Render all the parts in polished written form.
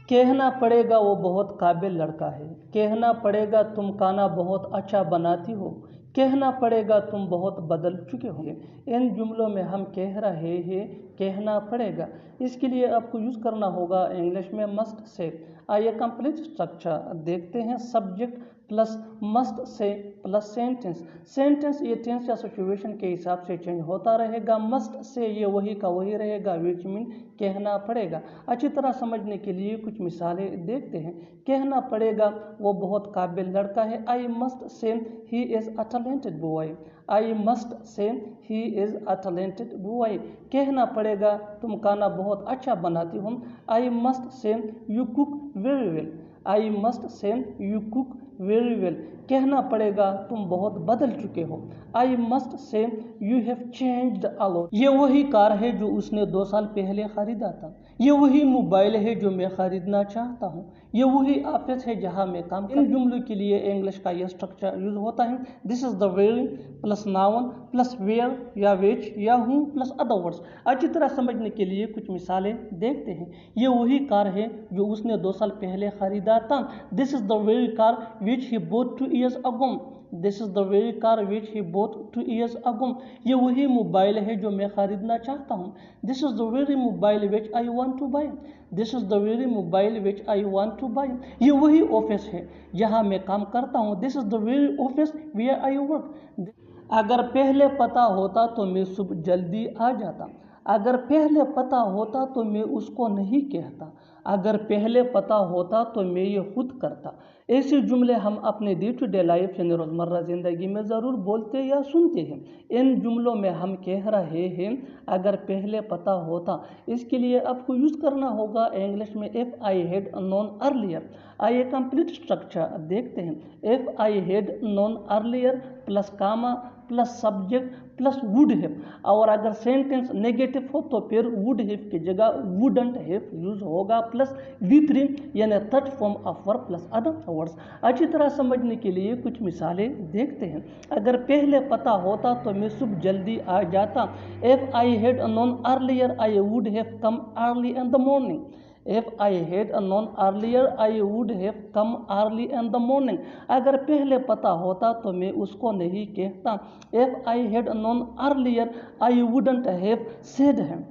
कहना पड़ेगा वो बहुत काबिल लड़का है, कहना पड़ेगा तुम खाना बहुत अच्छा बनाती हो, कहना पड़ेगा तुम बहुत बदल चुके होंगे। इन जुमलों में हम कह रहे हैं कहना पड़ेगा, इसके लिए आपको यूज़ करना होगा इंग्लिश में मस्ट से। आइए कंप्लीट स्ट्रक्चर देखते हैं। Subject plus must say plus sentence. Sentence ये टेंस या सिचुएशन के हिसाब से चेंज होता रहेगा। मस्ट से ये वही का वही रहेगा, विच मीन कहना पड़ेगा। अच्छी तरह समझने के लिए कुछ मिसालें देखते हैं। कहना पड़ेगा वो बहुत काबिल लड़का है। I must say he is a talented boy. I must say he is a talented boy. कहना पड़ेगा तुम खाना बहुत अच्छा बनाती हो। I must say you cook very well. I must say you cook very well. कहना पड़ेगा तुम बहुत बदल चुके हो। I must say you have changed a lot. ये वही कार है जो उसने 2 साल पहले खरीदा था। ये वही मोबाइल है जो मैं खरीदना चाहता हूँ। ये वही ऑफिस है जहाँ मैं काम करता हूँ। इन जुमलों के लिए इंग्लिश का यह स्ट्रक्चर यूज होता है। This is the very plus noun plus where या विच या हूँ प्लस अदर वर्ड्स। अच्छी तरह समझने के लिए कुछ मिसालें देखते हैं। ये वही कार है जो उसने 2 साल पहले खरीदा था। This is the very car which he boat 2 years ago। This is the very car which he boat 2 years ago। ये वही मोबाइल है जो मैं खरीदना चाहता हूँ। This is the very mobile which I want to buy. This is the very mobile which I want to buy. ये वही ऑफिस है जहाँ मैं काम करता हूँ। This is the very office where I work. अगर पहले पता होता तो मैं सुबह जल्दी आ जाता। अगर पहले पता होता तो मैं उसको नहीं कहता। अगर पहले पता होता तो मैं ये खुद करता। ऐसे जुमले हम अपने डे टू डे लाइफ यानी रोज़मर्रा ज़िंदगी में ज़रूर बोलते या सुनते हैं। इन जुमलों में हम कह रहे हैं अगर पहले पता होता। इसके लिए आपको यूज़ करना होगा इंग्लिश में if I had known earlier. आइए कंप्लीट स्ट्रक्चर देखते हैं। If I had known earlier plus comma plus subject plus would have. और अगर सेंटेंस नेगेटिव हो तो फिर वुड हैव की जगह वुडंट हैव यूज होगा प्लस V3 यानी third form of verb plus other words. अच्छी तरह समझने के लिए कुछ मिसालें देखते हैं। अगर पहले पता होता तो मैं सुबह जल्दी आ जाता। If I had known earlier I would have come early in the morning. If I had known earlier, I would have come early in the morning. अगर पहले पता होता तो मैं उसको नहीं कहता। If I had known earlier, I wouldn't have said him.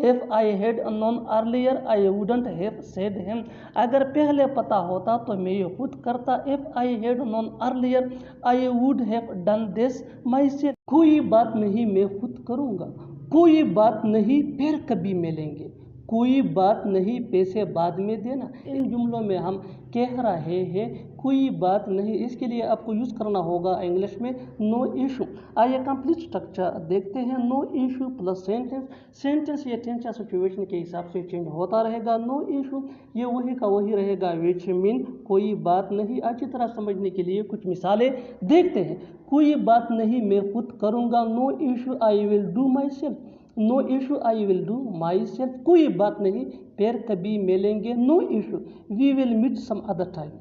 If I had known earlier, I wouldn't have said him. अगर पहले पता होता तो मैं ये खुद करता। If I had known earlier, I would have done this myself. कोई बात नहीं मैं खुद करूँगा। कोई बात नहीं फिर कभी मिलेंगे। कोई बात नहीं पैसे बाद में देना। इन जुमलों में हम कह रहे हैं कोई बात नहीं। इसके लिए आपको यूज़ करना होगा इंग्लिश में नो इशू। आइए कंप्लीट स्ट्रक्चर देखते हैं। No issue plus sentence. Sentence ये टेंस या सिचुएशन के हिसाब से चेंज होता रहेगा। नो इशू ये वही का वही रहेगा, विच मीन कोई बात नहीं। अच्छी तरह समझने के लिए कुछ मिसालें देखते हैं। कोई बात नहीं मैं खुद करूँगा। No issue I will do myself. No issue I will do myself. कोई बात नहीं फिर कभी मिलेंगे। No issue we will meet some other time.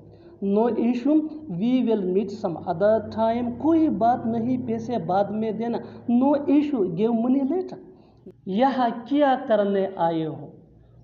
No issue we will meet some other time. कोई बात नहीं पैसे बाद में देना। No issue give money later. यहाँ क्या करने आए हो,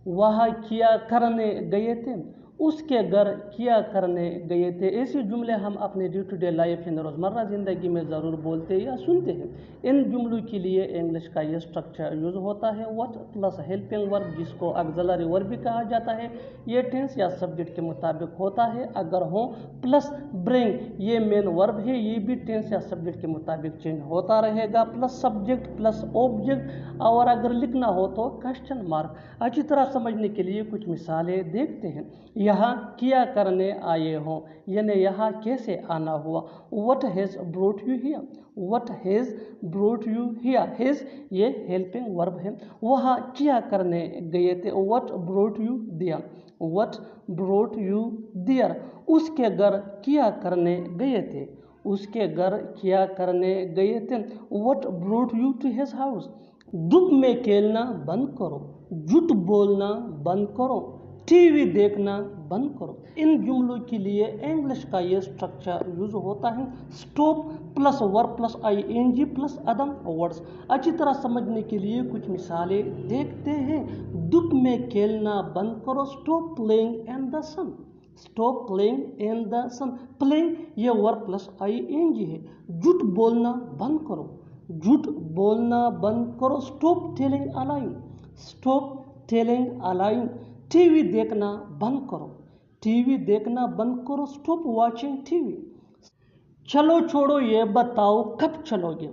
वहाँ क्या करने गए थे, उसके घर क्या करने गए थे। ऐसे जुमले हम अपने डे टू डे लाइफ यानी रोज़मर्रा ज़िंदगी में ज़रूर बोलते या सुनते हैं। इन जुमलों के लिए इंग्लिश का यह स्ट्रक्चर यूज़ होता है व्हाट प्लस हेल्पिंग वर्ब, जिसको ऑक्सिलरी वर्ब भी कहा जाता है। ये टेंस या सब्जेक्ट के मुताबिक होता है। अगर हो प्लस ब्रिंग ये मेन वर्ब है, ये भी टेंस या सब्जेक्ट के मुताबिक चेंज होता रहेगा। प्लस सब्जेक्ट प्लस ऑब्जेक्ट, और अगर लिखना हो तो क्वेश्चन मार्क। अच्छी तरह समझने के लिए कुछ मिसालें देखते हैं। यहाँ क्या करने आए हो यानी यहाँ कैसे आना हुआ। What has brought you here. What has brought you here. Has ये हेल्पिंग वर्ब है। वहाँ क्या करने गए थे। What brought you there. What brought you there. उसके घर क्या करने गए थे। उसके घर क्या करने गए थे। What brought you to his house. धूप में खेलना बंद करो। झूठ बोलना बंद करो। टीवी देखना बंद करो। इन जुमलों के लिए इंग्लिश का ये स्ट्रक्चर यूज होता है stop plus verb plus ing plus other words. अच्छी तरह समझने के लिए कुछ मिसालें देखते हैं। धूप में खेलना बंद करो, stop playing in the sun. Stop playing in the sun, playing ये वर्ब प्लस ing है। झूठ बोलना बंद करो, झूठ बोलना बंद करो, स्टॉप टेलिंग अ लाई। स्टॉप टेलिंग अ लाई। टीवी देखना बंद करो, टीवी देखना बंद करो, स्टॉप वॉचिंग टीवी। चलो छोड़ो ये बताओ कब चलोगे,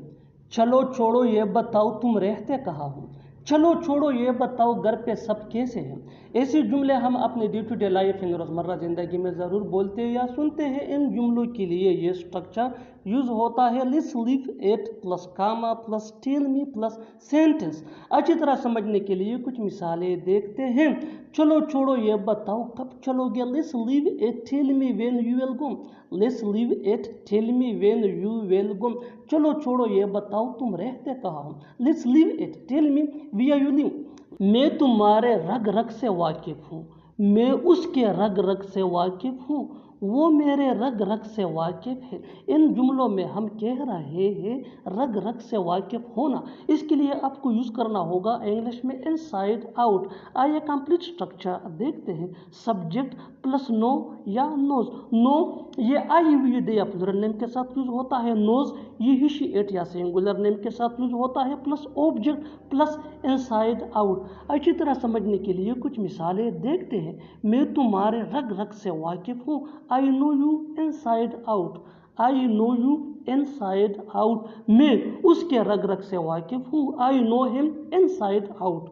चलो छोड़ो ये बताओ तुम रहते कहाँ हो, चलो छोड़ो ये बताओ घर पे सब कैसे हैं। ऐसे जुमले हम अपने डे टू डे लाइफ इन रोज़मर्रा ज़िंदगी में ज़रूर बोलते हैं या सुनते हैं। इन जुमलों के लिए ये स्ट्रक्चर यूज़ होता है let's leave it plus comma plus tell me plus sentence. अच्छी तरह समझने के लिए कुछ मिसालें देखते हैं। चलो छोड़ो ये बताओ कब चलोगे, let's leave it tell me when you will go, let's leave it tell me when you will go. चलो छोड़ो ये बताओ तुम रहते कहाँ हो, let's leave it tell me where you live. मैं तुम्हारे रग रग से वाकिफ हूँ, मैं उसके रग रग से वाकिफ हूँ, वो मेरे रग रग से वाकिफ है। इन जुमलों में हम कह रहे हैं रग रग से वाकिफ होना। इसके लिए आपको यूज़ करना होगा इंग्लिश में इनसाइड आउट। आइए कंप्लीट स्ट्रक्चर देखते हैं। सब्जेक्ट प्लस नो या नोज। नो ये आई हुई दे या प्लूरल नेम के साथ यूज होता है। नोज ये ही शी इट या सिंगुलर नेम के साथ यूज होता है। Plus object plus inside out. अच्छी तरह समझने के लिए कुछ मिसालें देखते हैं। मैं तुम्हारे रग रग से वाकिफ हूँ, I know you inside out, I know you inside out. मैं उसके रग रग से वाकिफ हूँ, I know him inside out.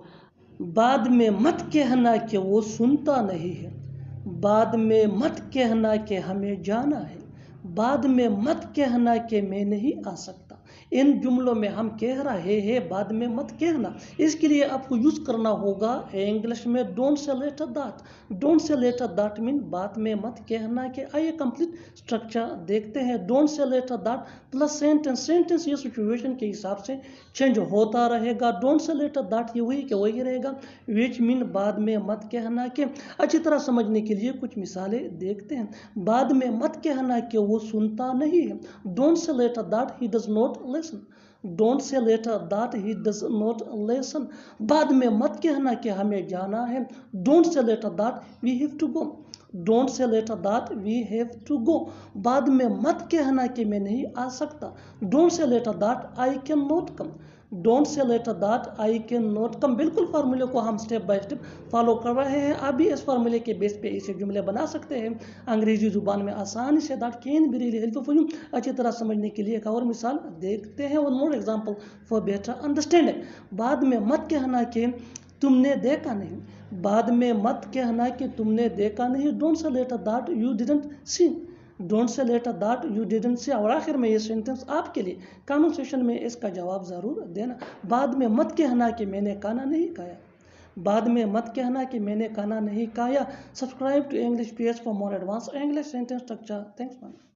बाद में मत कहना कि वो सुनता नहीं है, बाद में मत कहना कि हमें जाना है, बाद में मत कहना कि मैं नहीं आ सकता। इन जुमलों में हम कह रहे हैं बाद में मत कहना। इसके लिए आपको यूज करना होगा इंग्लिश में don't say later that. Don't say later that mean बाद में मत कहना के। आइए कंप्लीट स्ट्रक्चर देखते हैं। Don't say later that plus sentence. Sentence ये सिचुएशन के हिसाब से चेंज होता रहेगा। डोंट से लेटर दैट ये वही के वही रहेगा, विच मीन बाद में मत कहना के। अच्छी तरह समझने के लिए कुछ मिसालें देखते हैं। बाद में मत कहना कि वो सुनता नहीं है। Don't say later that he does not listen. Don't say later that he does not listen. बाद में मत कहना कि हमें जाना है। Don't say later that we have to go. Don't say later that we have to go. बाद में मत कहना कि मैं नहीं आ सकता। Don't say later that I can not come. Don't say later that I can not come. बिल्कुल फार्मूले को हम स्टेप बाय स्टेप फॉलो कर रहे हैं। आप भी इस फार्मूले के बेस पे इसे जुमले बना सकते हैं अंग्रेजी जुबान में आसानी से। That can be really helpful for you. अच्छी तरह समझने के लिए एक और मिसाल देखते हैं। One more example for better understanding. बाद में मत कहना कि तुमने देखा नहीं, बाद में मत कहना कि तुमने देखा नहीं। Don't say later that you didn't see. Don't say later that you didn't see. और आखिर में ये सेंटेंस आपके लिए कमेंट सेक्शन में इसका जवाब ज़रूर देना। बाद में मत कहना कि मैंने खाना नहीं खाया। बाद में मत कहना कि मैंने खाना नहीं खाया। Subscribe to English page for more advance English sentence structure. Thanks ma'am.